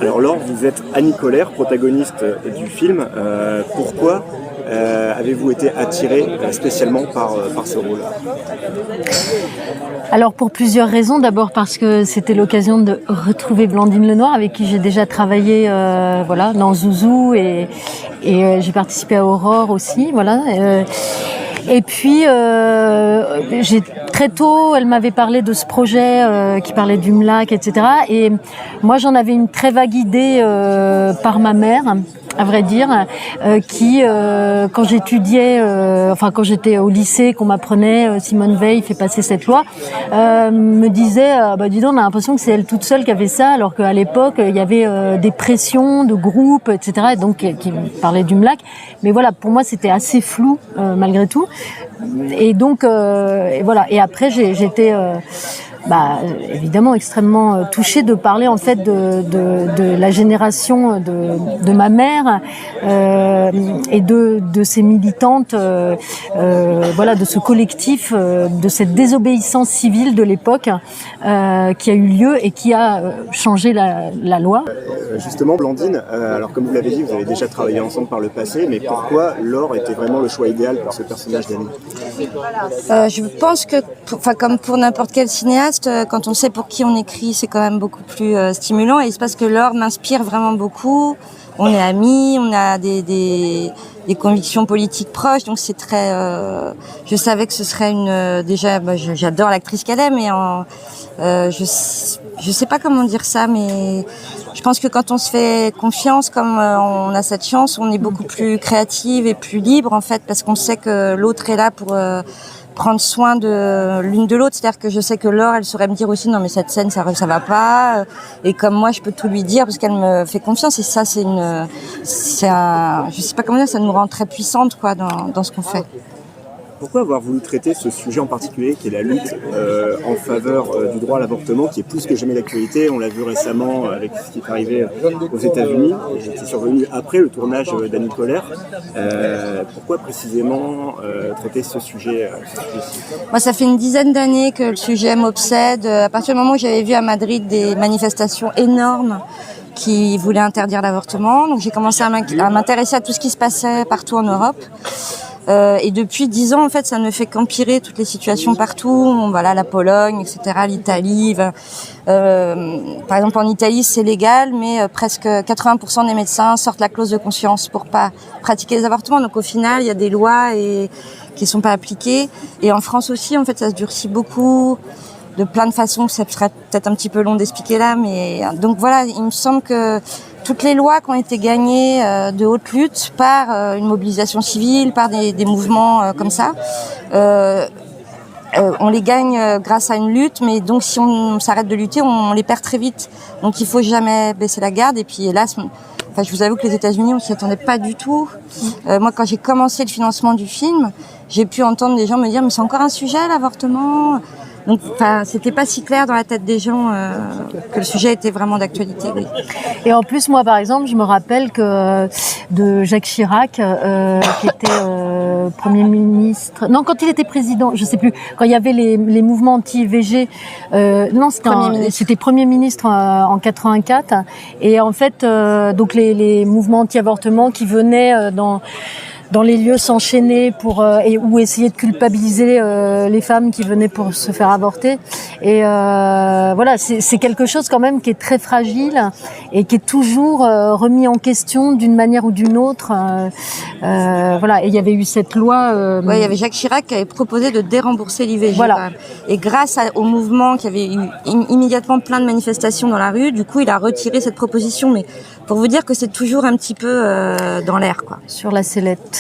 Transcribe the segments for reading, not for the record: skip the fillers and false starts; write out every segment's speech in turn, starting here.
Alors Laure, vous êtes Annie Colère, protagoniste du film. Pourquoi avez-vous été attirée spécialement par ce rôle? Alors pour plusieurs raisons. D'abord parce que c'était l'occasion de retrouver Blandine Lenoir, avec qui j'ai déjà travaillé dans Zouzou, et j'ai participé à Aurore aussi. Et puis, très tôt, elle m'avait parlé de ce projet qui parlait du MLAC, etc. Et moi, j'en avais une très vague idée par ma mère, à vrai dire, qui, quand j'étudiais, quand j'étais au lycée, qu'on m'apprenait Simone Veil fait passer cette loi, me disait, dis donc, on a l'impression que c'est elle toute seule qui avait ça, alors qu'à l'époque, il y avait des pressions de groupes, etc. Et donc, qui parlait du MLAC. Mais voilà, pour moi, c'était assez flou, malgré tout. Et donc, Et après, j'étais évidemment extrêmement touchée de parler en fait de la génération de ma mère et de ces militantes, de ce collectif, de cette désobéissance civile de l'époque qui a eu lieu et qui a changé la loi. Justement, Blandine, alors comme vous l'avez dit, vous avez déjà travaillé ensemble par le passé, mais pourquoi Laure était vraiment le choix idéal pour ce personnage d'Annie? Je pense que, comme pour n'importe quel cinéaste, quand on sait pour qui on écrit, c'est quand même beaucoup plus stimulant. Et il se passe que Laure m'inspire vraiment beaucoup. On est amis, on a des convictions politiques proches, donc c'est très. Je savais que ce serait j'adore l'actrice qu'elle est, mais je sais pas comment dire ça, mais je pense que quand on se fait confiance, comme on a cette chance, on est beaucoup plus créative et plus libre en fait, parce qu'on sait que l'autre est là pour prendre soin de l'une de l'autre. C'est-à-dire que je sais que Laure, elle saurait me dire aussi non mais cette scène ça va pas, et comme moi je peux tout lui dire parce qu'elle me fait confiance, et ça je sais pas comment dire, ça nous rend très puissantes quoi dans ce qu'on fait. Pourquoi avoir voulu traiter ce sujet en particulier, qui est la lutte en faveur du droit à l'avortement, qui est plus que jamais d'actualité? On l'a vu récemment avec ce qui est arrivé aux États-Unis, et qui est survenu après le tournage d'Annie Colère. Pourquoi précisément traiter ce sujet? Moi, ça fait une dizaine d'années que le sujet m'obsède. À partir du moment où j'avais vu à Madrid des manifestations énormes qui voulaient interdire l'avortement, donc j'ai commencé à m'intéresser à tout ce qui se passait partout en Europe. Et depuis 10 ans, en fait, ça ne fait qu'empirer toutes les situations partout. La Pologne, etc., l'Italie. Par exemple, en Italie, c'est légal, mais presque 80% des médecins sortent la clause de conscience pour pas pratiquer les avortements. Donc, au final, il y a des lois qui sont pas appliquées. Et en France aussi, en fait, ça se durcit beaucoup de plein de façons. Ça serait peut-être un petit peu long d'expliquer là, mais donc voilà, il me semble que toutes les lois qui ont été gagnées de haute lutte par une mobilisation civile, par des mouvements comme ça, on les gagne grâce à une lutte, mais donc si on s'arrête de lutter, on les perd très vite. Donc il faut jamais baisser la garde. Et puis hélas, je vous avoue que les États-Unis, on s'y attendait pas du tout. Moi, quand j'ai commencé le financement du film, j'ai pu entendre des gens me dire « mais c'est encore un sujet, l'avortement ». Donc, c'était pas si clair dans la tête des gens que le sujet était vraiment d'actualité. Oui. Et en plus, moi, par exemple, je me rappelle que de Jacques Chirac, qui était Premier ministre. Non, quand il était président, je sais plus. Quand il y avait les mouvements anti-IVG, c'était Premier ministre en 84. Et en fait, donc les mouvements anti-avortement qui venaient dans les lieux s'enchaîner ou essayer de culpabiliser les femmes qui venaient pour se faire avorter. Et c'est quelque chose quand même qui est très fragile et qui est toujours remis en question d'une manière ou d'une autre. Et il y avait eu cette loi. Il y avait Jacques Chirac qui avait proposé de dérembourser l'IVG. Voilà. Et grâce au mouvement, qui avait eu immédiatement plein de manifestations dans la rue, du coup, il a retiré cette proposition. Mais pour vous dire que c'est toujours un petit peu dans l'air, quoi. Sur la sellette.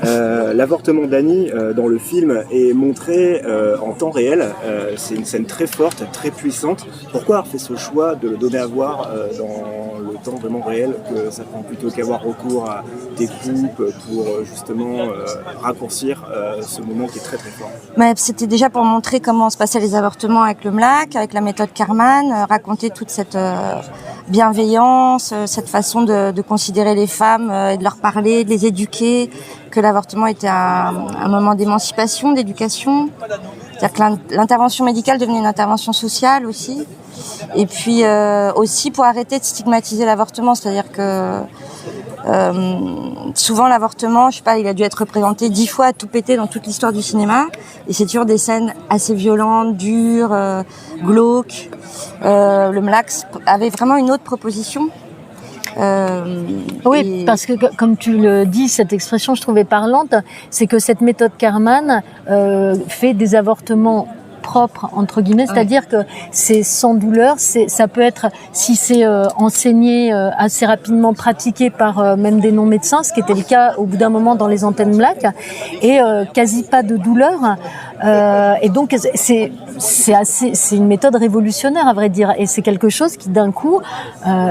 L'avortement d'Annie dans le film est montré en temps réel. C'est une scène très forte, très puissante. Pourquoi avoir fait ce choix de le donner à voir dans le temps vraiment réel, que ça prend, plutôt qu'avoir recours à des coupes pour justement raccourcir ce moment qui est très très fort? C'était déjà pour montrer comment se passaient les avortements avec le MLAC, avec la méthode Karman, raconter toute cette bienveillance, cette façon de considérer les femmes et de leur parler, de les éduquer, que l'avortement était un moment d'émancipation, d'éducation. C'est-à-dire que l'intervention médicale devenait une intervention sociale aussi. Et puis aussi pour arrêter de stigmatiser l'avortement, c'est-à-dire que souvent l'avortement, je sais pas, il a dû être représenté 10 fois à tout péter dans toute l'histoire du cinéma, et c'est toujours des scènes assez violentes, dures, glauques. Le Mlax avait vraiment une autre proposition. Oui, parce que comme tu le dis, cette expression je trouvais parlante, c'est que cette méthode Karman fait des avortements propre entre guillemets, c'est-à-dire que c'est sans douleur, ça peut être, si c'est enseigné assez rapidement, pratiqué par même des non-médecins, ce qui était le cas au bout d'un moment dans les antennes Mlax, et quasi pas de douleur, et donc c'est une méthode révolutionnaire à vrai dire, et c'est quelque chose qui d'un coup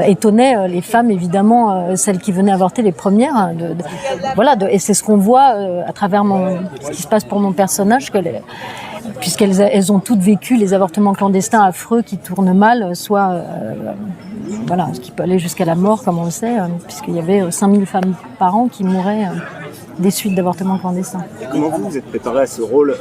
étonnait les femmes évidemment, celles qui venaient avorter les premières, et c'est ce qu'on voit à travers ce qui se passe pour mon personnage, puisqu'elles ont toutes vécu les avortements clandestins affreux qui tournent mal, soit ce qui peut aller jusqu'à la mort, comme on le sait, puisqu'il y avait 5000 femmes par an qui mouraient des suites d'avortements clandestins. Et comment vous êtes préparée à ce rôle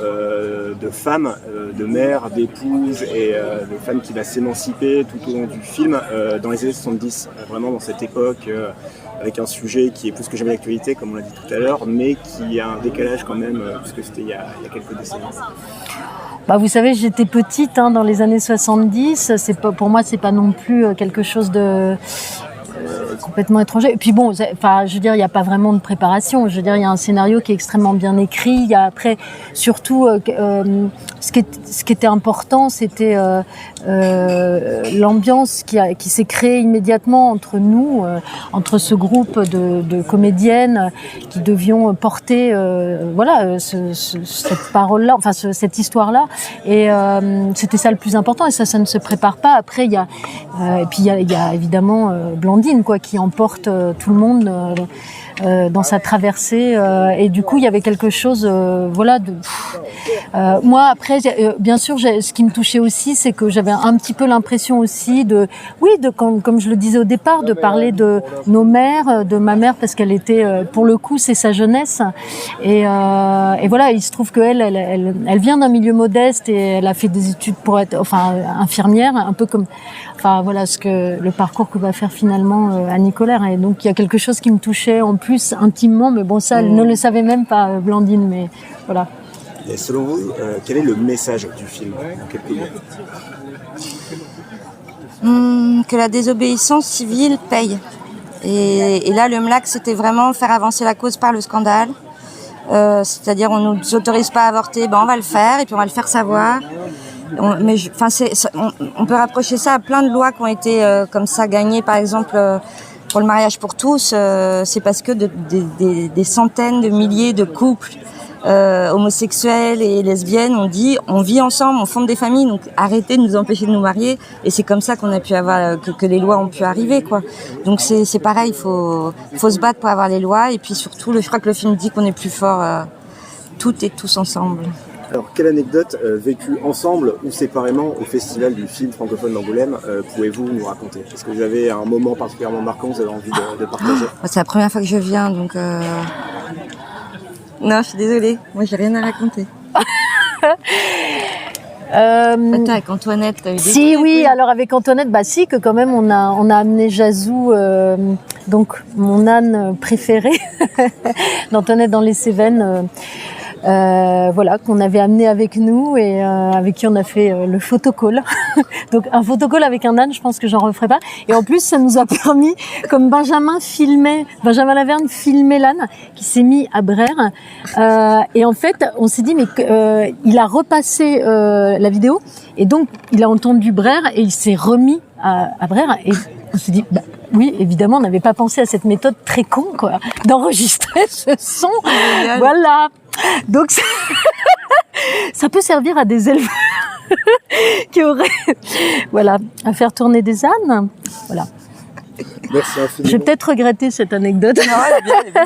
de femme, de mère, d'épouse et de femme qui va s'émanciper tout au long du film dans les années 70, vraiment dans cette époque avec un sujet qui est plus que jamais d'actualité, comme on l'a dit tout à l'heure, mais qui a un décalage quand même, puisque c'était il y a quelques décennies. Vous savez, j'étais petite dans les années 70. Pour moi, c'est pas non plus quelque chose de complètement étranger. Et puis bon, je veux dire, il n'y a pas vraiment de préparation. Je veux dire, il y a un scénario qui est extrêmement bien écrit. Il y a après, surtout, ce qui était important, c'était l'ambiance qui s'est créée immédiatement entre nous, entre ce groupe de comédiennes qui devions porter, cette parole-là, cette histoire-là. Et c'était ça le plus important. Et ça ne se prépare pas. Après, il y a évidemment Blandine, qui emporte tout le monde dans sa traversée, et du coup il y avait quelque chose moi après bien sûr ce qui me touchait aussi, c'est que j'avais un petit peu l'impression aussi comme je le disais au départ, de parler de nos mères, de ma mère, parce qu'elle était pour le coup c'est sa jeunesse, et voilà, il se trouve qu'elle elle vient d'un milieu modeste et elle a fait des études pour être infirmière, un peu comme le parcours que va faire finalement Annie Colère, et donc il y a quelque chose qui me touchait en plus intimement, mais bon, ça elle ne le savait même pas, Blandine, mais voilà. Et selon vous, quel est le message du film en quelques mots? Que la désobéissance civile paye. Et là, le Mlax, c'était vraiment faire avancer la cause par le scandale. C'est-à-dire, on nous autorise pas à avorter, on va le faire, et puis on va le faire savoir. On peut rapprocher ça à plein de lois qui ont été comme ça gagnées, par exemple pour le mariage pour tous, c'est parce que des centaines de milliers de couples homosexuels et lesbiennes ont dit on vit ensemble, on fonde des familles, donc arrêtez de nous empêcher de nous marier, et c'est comme ça qu'on a pu avoir que les lois ont pu arriver, quoi. Donc c'est pareil, il faut se battre pour avoir les lois, et puis surtout je crois que le film dit qu'on est plus fort toutes et tous ensemble. Alors, quelle anecdote vécue ensemble ou séparément au Festival du film francophone d'Angoulême pouvez-vous nous raconter? Est-ce que vous avez un moment particulièrement marquant que vous avez envie de partager? C'est la première fois que je viens, donc... Non, je suis désolée. Moi, j'ai rien à raconter. Attends, avec Antoinette, t'as eu des Si, oui, alors avec Antoinette, que quand même, on a amené Jazou, donc mon âne préféré, d'Antoinette dans les Cévennes, qu'on avait amené avec nous, et avec qui on a fait le photocall. Donc un photocall avec un âne, je pense que j'en referai pas. Et en plus, ça nous a permis, comme Benjamin Laverne filmait l'âne, qui s'est mis à Brère. Et en fait, on s'est dit, mais il a repassé la vidéo, et donc il a entendu Brère et il s'est remis à Brère. Et on s'est dit, oui, évidemment, on n'avait pas pensé à cette méthode très con, d'enregistrer ce son. Voilà. Donc, ça peut servir à des éleveurs qui auraient, à faire tourner des ânes. Voilà. Merci infiniment. J'ai peut-être regretté cette anecdote. Non, elle est bien.